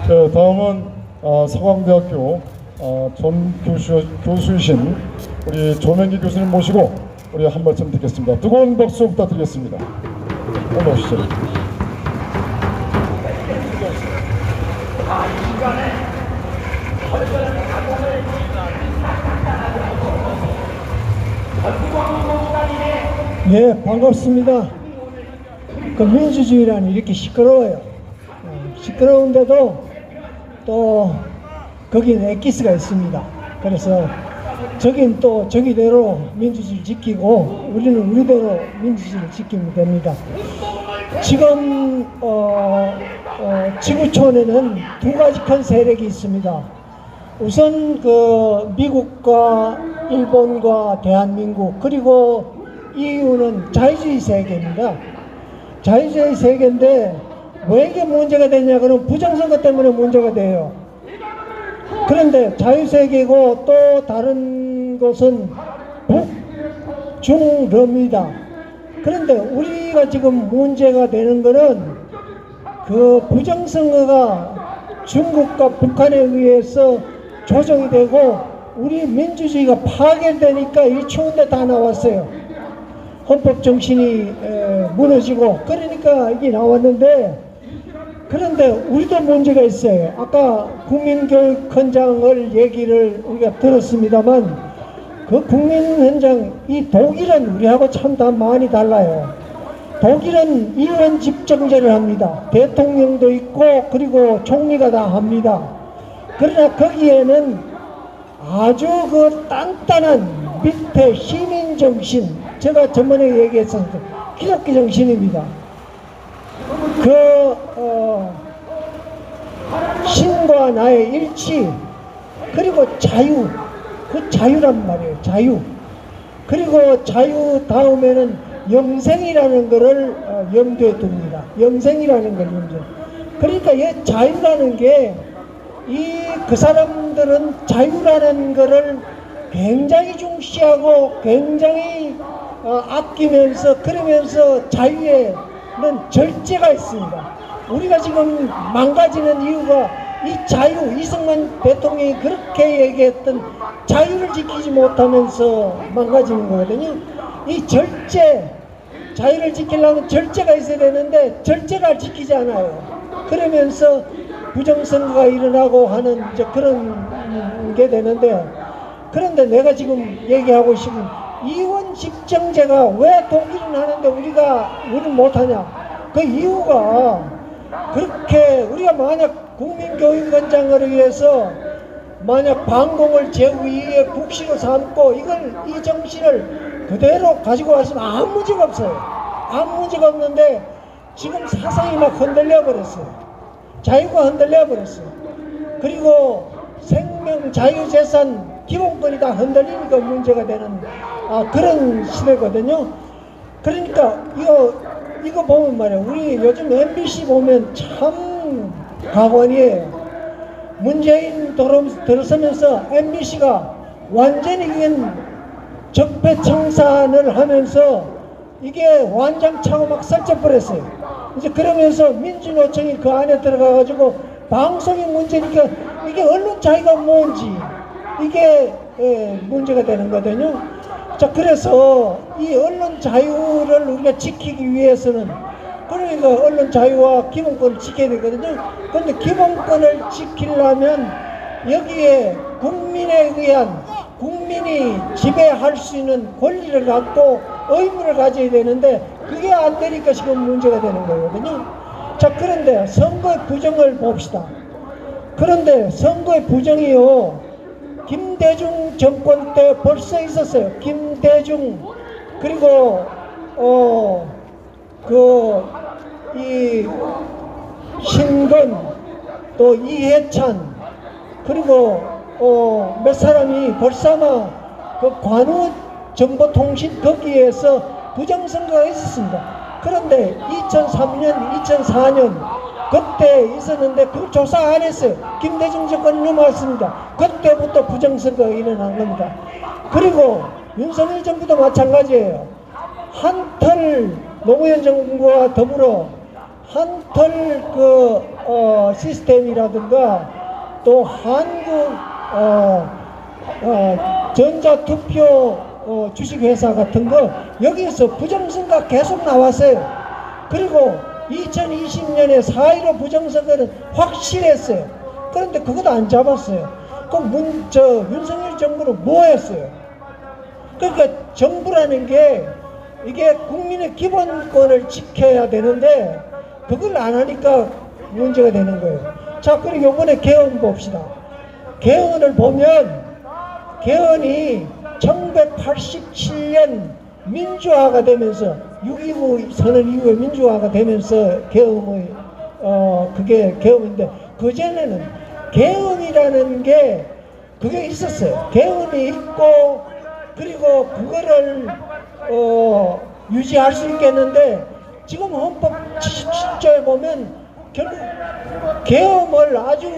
네, 다음은 서강대학교 전 교수이신 우리 조명기 교수님 모시고 우리 한 말씀 듣겠습니다. 뜨거운 박수 부탁드리겠습니다. 어서 오시죠. 네, 반갑습니다. 그 민주주의란 이렇게 시끄러워요. 시끄러운데도 또 거기는 엑기스가 있습니다. 그래서 저긴 또 저기대로 민주주의를 지키고 우리는 우리대로 민주주의를 지키면 됩니다. 지금 지구촌에는 두 가지 큰 세력이 있습니다. 우선 그 미국과 일본과 대한민국, 그리고 EU는 자유주의 세계입니다. 자유주의 세계인데 왜 이게 문제가 되냐 그러면 부정선거 때문에 문제가 돼요. 그런데 자유세계고 또 다른 곳은 북중러입니다. 그런데 우리가 지금 문제가 되는 거는 그 부정선거가 중국과 북한에 의해서 조정이 되고 우리 민주주의가 파괴되니까 이 추운데 다 나왔어요. 헌법 정신이 무너지고 그러니까 이게 나왔는데, 그런데 우리도 문제가 있어요. 아까 국민교육헌장을 얘기를 우리가 들었습니다만 그 국민헌장, 이 독일은 우리하고 참 다 많이 달라요. 독일은 일원 집정제를 합니다. 대통령도 있고 그리고 총리가 다 합니다. 그러나 거기에는 아주 그 단단한 밑에 시민정신, 제가 저번에 얘기했었던 기독교 정신입니다. 신과 나의 일치, 그리고 자유, 그 자유란 말이에요. 자유. 그리고 자유 다음에는 영생이라는 것을 염두에 둡니다. 영생이라는 걸 염두에. 그러니까 이 자유라는 게 그 사람들은 자유라는 것을 굉장히 중시하고 굉장히 아끼면서, 그러면서 자유에는 절제가 있습니다. 우리가 지금 망가지는 이유가 이 자유, 이승만 대통령이 그렇게 얘기했던 자유를 지키지 못하면서 망가지는 거거든요. 이 절제, 자유를 지키려면 절제가 있어야 되는데 절제가 지키지 않아요. 그러면서 부정선거가 일어나고 하는 이제 그런 게 되는데, 그런데 내가 지금 얘기하고 싶은 이원 집정제가 왜 독일은 하는데 우리는 못하냐? 그 이유가 그렇게 우리가 만약 국민교육헌장을 위해서 만약 반공을 제2의 국시로 삼고 이 정신을 그대로 가지고 왔으면 아무 문제가 없어요. 아무 문제가 없는데 지금 사상이 막 흔들려 버렸어요. 자유가 흔들려 버렸어요. 그리고 생명, 자유재산, 기본권이 다 흔들리니까 문제가 되는 그런 시대거든요. 그러니까 이거 보면 말이야, 우리 요즘 MBC 보면 참 가관이에요. 문재인 들어서면서 MBC가 완전히 그냥 적폐청산을 하면서 이게 완장차고 막 설쳐버렸어요. 이제 그러면서 민주노총이 그 안에 들어가가지고 방송이 문제니까 이게 언론 자유가 뭔지 이게 문제가 되는 거거든요. 자, 그래서 이 언론 자유를 우리가 지키기 위해서는, 그러니까 언론 자유와 기본권을 지켜야 되거든요. 그런데 기본권을 지키려면 여기에 국민에 의한, 국민이 지배할 수 있는 권리를 갖고 의무를 가져야 되는데 그게 안 되니까 지금 문제가 되는 거거든요. 자, 그런데 선거의 부정을 봅시다. 그런데 선거의 부정이요, 김대중 정권 때 벌써 있었어요. 김대중, 그리고 이 신건, 또 이해찬, 그리고 몇 사람이 벌써 그 관우 정보통신 거기에서 부정선거가 있었습니다. 그런데 2003년, 2004년 그때 있었는데 그 조사 안 했어요. 김대중 정권이 넘어왔습니다. 그때부터 부정선거가 일어난 겁니다. 그리고 윤석열 정부도 마찬가지예요. 한털 노무현 정부와 더불어 한털 시스템이라든가 또 한국 전자투표 주식회사 같은 거 여기에서 부정선거 계속 나왔어요. 그리고 2020년에 4.15 부정선거는 확실했어요. 그런데 그것도 안 잡았어요. 그럼 윤석열 정부는 뭐 했어요? 그러니까 정부라는 게 이게 국민의 기본권을 지켜야 되는데 그걸 안 하니까 문제가 되는 거예요. 자, 그리고 이번에 개헌 봅시다. 개헌을 보면 개헌이 1987년 민주화가 되면서 6.29 선언 이후에 민주화가 되면서 개헌의 그게 개헌인데 그전에는 개헌이라는 게 그게 있었어요. 개헌이 있고 그리고 그거를 유지할 수 있겠는데 지금 헌법 77조에 보면 결국 계엄을 아주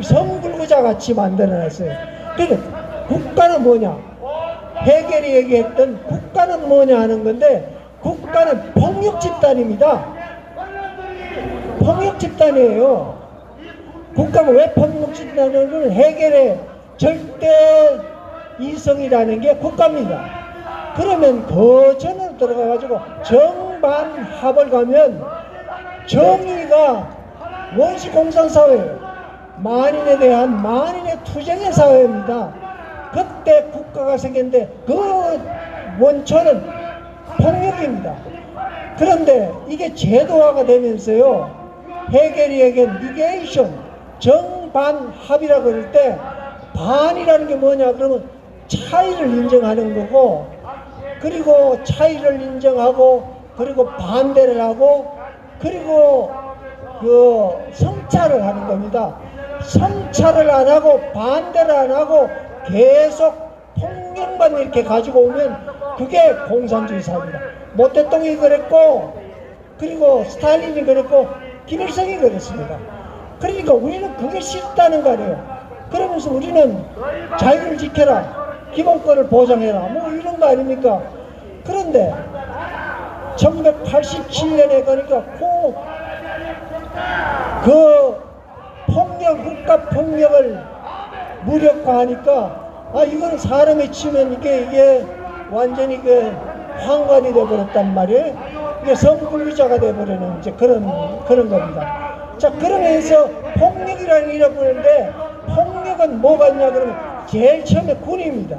성불구자 같이 만들어놨어요. 그러니까 국가는 뭐냐? 해겔이 얘기했던 국가는 뭐냐 하는 건데 국가는 폭력 집단입니다. 폭력 집단이에요. 국가가 왜 폭력 집단이냐면 해겔의 절대 이성이라는 게 국가입니다. 그러면 그 전으로 들어가가지고 정반합을 가면 정의가 원시공산사회예요. 만인에 대한 만인의 투쟁의 사회입니다. 그때 국가가 생겼는데 그 원천은 폭력입니다. 그런데 이게 제도화가 되면서요, 해겔이에게 니게이션, 정반합이라고 그럴 때 반이라는 게 뭐냐 그러면 차이를 인정하는 거고, 그리고 차이를 인정하고, 그리고 반대를 하고, 그리고 그 성찰을 하는 겁니다. 성찰을 안 하고 반대를 안 하고 계속 폭력만 이렇게 가지고 오면 그게 공산주의 사회입니다. 모태똥이 그랬고, 그리고 스탈린이 그랬고, 김일성이 그랬습니다. 그러니까 우리는 그게 싫다는 거 아니에요. 그러면서 우리는 자유를 지켜라, 기본권을 보장해라, 뭐 이런 거 아닙니까? 그런데 1987년에 그러니까 그 폭력, 국가 폭력을 무력화하니까 이건 사람이 치면 이게 완전히 그 황관이 되어버렸단 말이에요. 이게 성불위자가 되어버리는 이제 그런 겁니다. 자, 그러면서 폭력이라는 이름을 부르는데 폭력은 뭐가 있냐 그러면 제일 처음에 군입니다.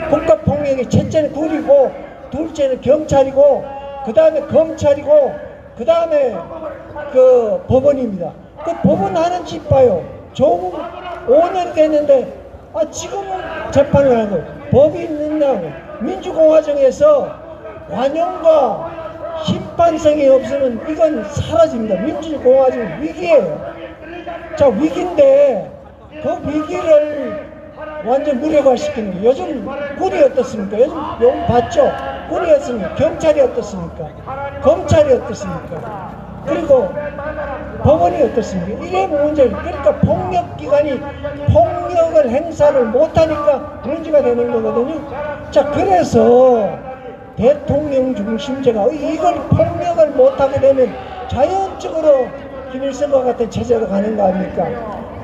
국가 폭력이 첫째는 군이고, 둘째는 경찰이고, 그 다음에 검찰이고, 그 다음에 그 법원입니다. 그 법원 하는 집 봐요. 조금 5년이 됐는데 지금은 재판을 하는 거예요. 법이 있느냐고. 민주공화정에서 관용과 심판성이 없으면 이건 사라집니다. 민주공화정 위기예요. 자, 위기인데 그 위기를 완전 무력화시키는 거예요. 요즘 군이 어떻습니까? 요즘 봤죠? 군이 어떻습니까? 경찰이 어떻습니까? 검찰이 어떻습니까? 그리고 법원이 어떻습니까? 이래 문제를, 그러니까 폭력기관이 폭력을 행사를 못하니까 문제가 되는 거거든요. 자, 그래서 대통령 중심제가 이걸 폭력을 못하게 되면 자연적으로 김일성과 같은 체제로 가는 거 아닙니까?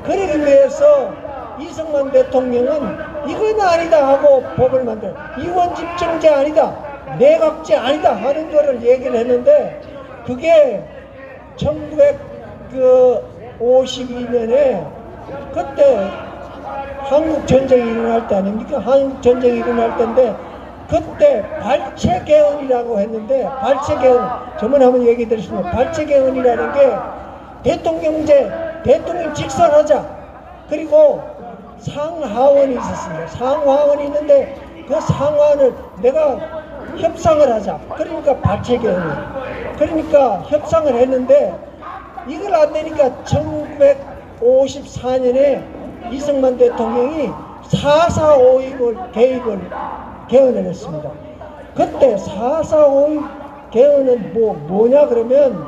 그러기 위해서 이승만 대통령은 이건 아니다 하고 법을 만들어, 이원집정제 아니다, 내각제 아니다 하는 거를 얘기를 했는데, 그게 1952년에 그때 한국전쟁이 일어날 때 아닙니까? 한국전쟁이 일어날 때인데 그때 발췌개헌이라고 했는데, 발췌개헌 저번에 한번 얘기 드렸습니다. 발췌개헌이라는 게 대통령제, 대통령 직선하자, 그리고 상하원이 있었습니다. 상하원이 있는데 그 상하원을 내가 협상을 하자. 그러니까 발췌개헌이에요. 그러니까 협상을 했는데 이걸 안 되니까 1954년에 이승만 대통령이 4.4.5.1을 개헌을 했습니다. 그때 4.4.5.1 개헌은 뭐냐 그러면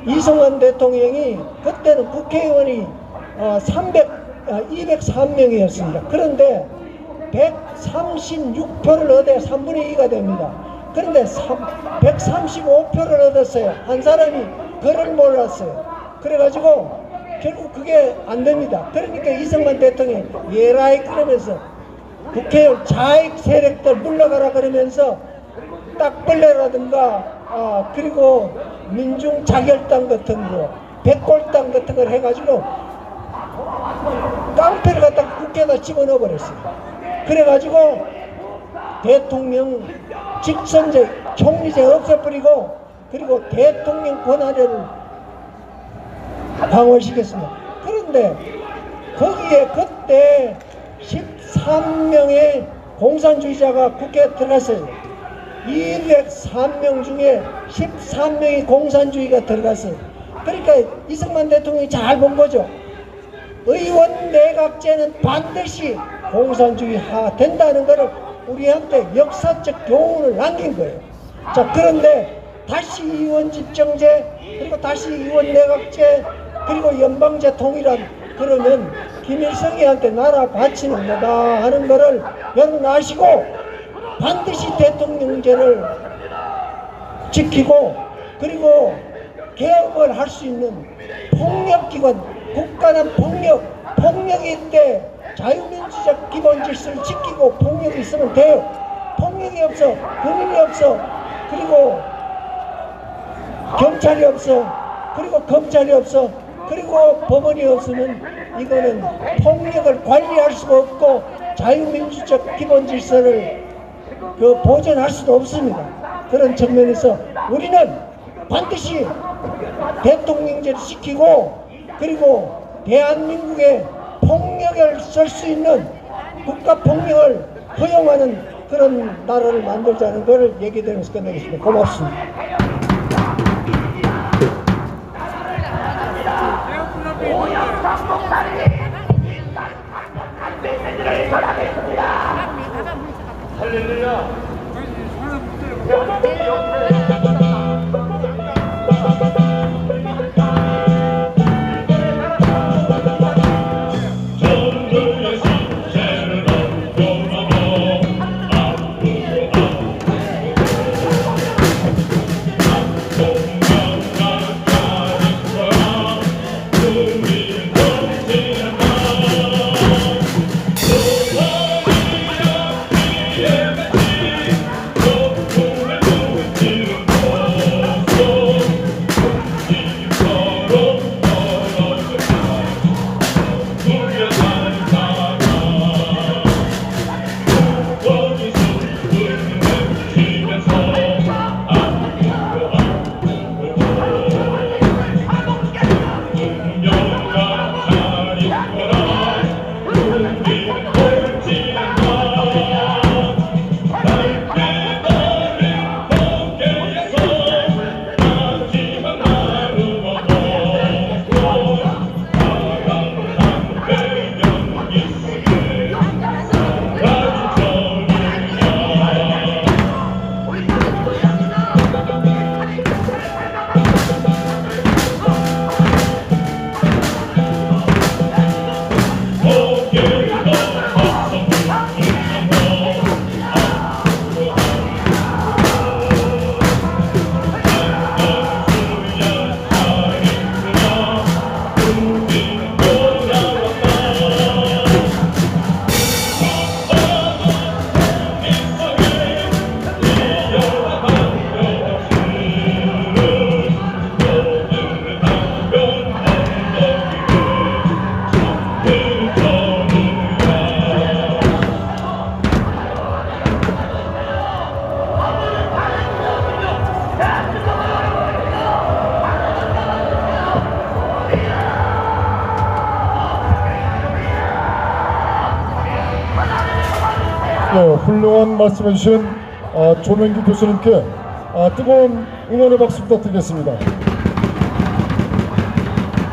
이승만 대통령이 그때는 국회의원이 203명이었습니다. 그런데 136표를 얻어야 3분의 2가 됩니다. 그런데 135표를 얻었어요. 한 사람이 그를 몰랐어요. 그래가지고 결국 그게 안 됩니다. 그러니까 이승만 대통령이 예라이 그러면서 국회의원 좌익 세력들 물러가라 그러면서 딱벌레라든가 그리고 민중 자결당 같은 거, 백골당 같은 걸 해가지고 깡패를 갖다가 국회에다 집어넣어 버렸어요. 그래가지고 대통령 직선제, 총리제 없애버리고 그리고 대통령 권한을 강화시켰습니다. 그런데 거기에 그때 13명의 공산주의자가 국회에 들어갔어요. 203명 중에 13명이 공산주의가 들어갔어요. 그러니까 이승만 대통령이 잘 본 거죠. 의원 내각제는 반드시 공산주의화 된다는 것을 우리한테 역사적 교훈을 남긴 거예요. 자, 그런데 다시 의원 집정제, 그리고 다시 의원 내각제, 그리고 연방제 통일한, 그러면 김일성이한테 나라 바치는 거다 하는 거를 여러분 아시고 반드시 대통령제를 지키고 그리고 개혁을 할 수 있는 폭력기관, 국가는 폭력이 있대 자유민주적 기본 질서를 지키고 폭력이 있으면 돼요. 폭력이 없어, 군인이 없어, 그리고 경찰이 없어, 그리고 검찰이 없어, 그리고 법원이 없으면 이거는 폭력을 관리할 수가 없고 자유민주적 기본 질서를 보존할 수도 없습니다. 그런 측면에서 우리는 반드시 대통령제를 지키고 그리고 대한민국의 폭력을 쓸 수 있는 국가폭력을 허용하는 그런 나라를 만들자는 것을 얘기드리면서 끝내겠습니다. 고맙습니다. 할렐루야. 네, 훌륭한 말씀해 주신 조명기 교수님께 뜨거운 응원의 박수 부탁드리겠습니다.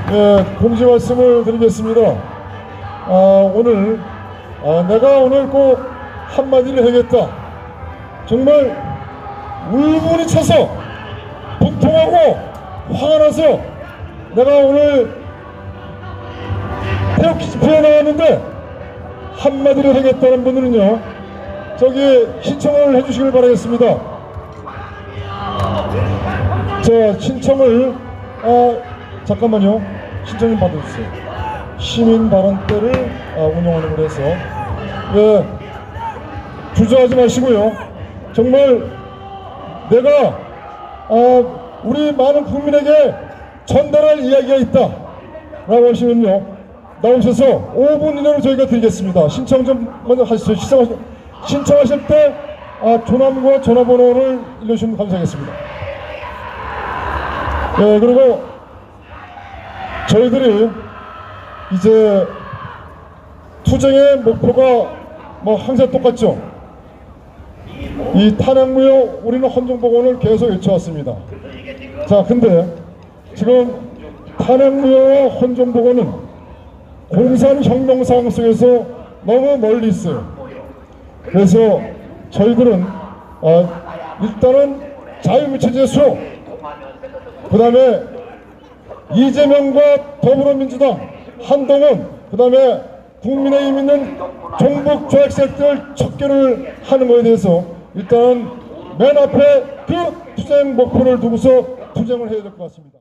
네, 공지 말씀을 드리겠습니다. 오늘 내가 오늘 꼭 한마디를 해야겠다. 정말 울분이 차서 분통하고 화가 나서 내가 오늘 태극기집회에 나왔는데 한마디를 하겠다는 분들은요, 저기 신청을 해주시길 바라겠습니다. 자, 신청을 잠깐만요. 신청 좀 받아주세요. 시민 발언대를 운영하는 걸로 해서 예, 주저하지 마시고요. 정말 내가 우리 많은 국민에게 전달할 이야기가 있다 라고 하시면요, 나오셔서 5분 이내로 저희가 드리겠습니다. 신청 좀 먼저 하시죠. 신청하실 때 조남과 전화번호를 알려주시면 감사하겠습니다. 네, 그리고 저희들이 이제 투쟁의 목표가 뭐 항상 똑같죠. 이 탄핵무효 우리는 헌정복원을 계속 외쳐왔습니다. 자, 근데 지금 탄핵무효와 헌정복원은 공산혁명 상황 속에서 너무 멀리 있어요. 그래서 저희들은 일단은 자유민주주의 수호, 그 다음에 이재명과 더불어민주당, 한동훈, 그 다음에 국민의힘 있는 종북 조약세력들 척결을 하는 것에 대해서 일단 맨 앞에 그 투쟁 목표를 두고서 투쟁을 해야 될 것 같습니다.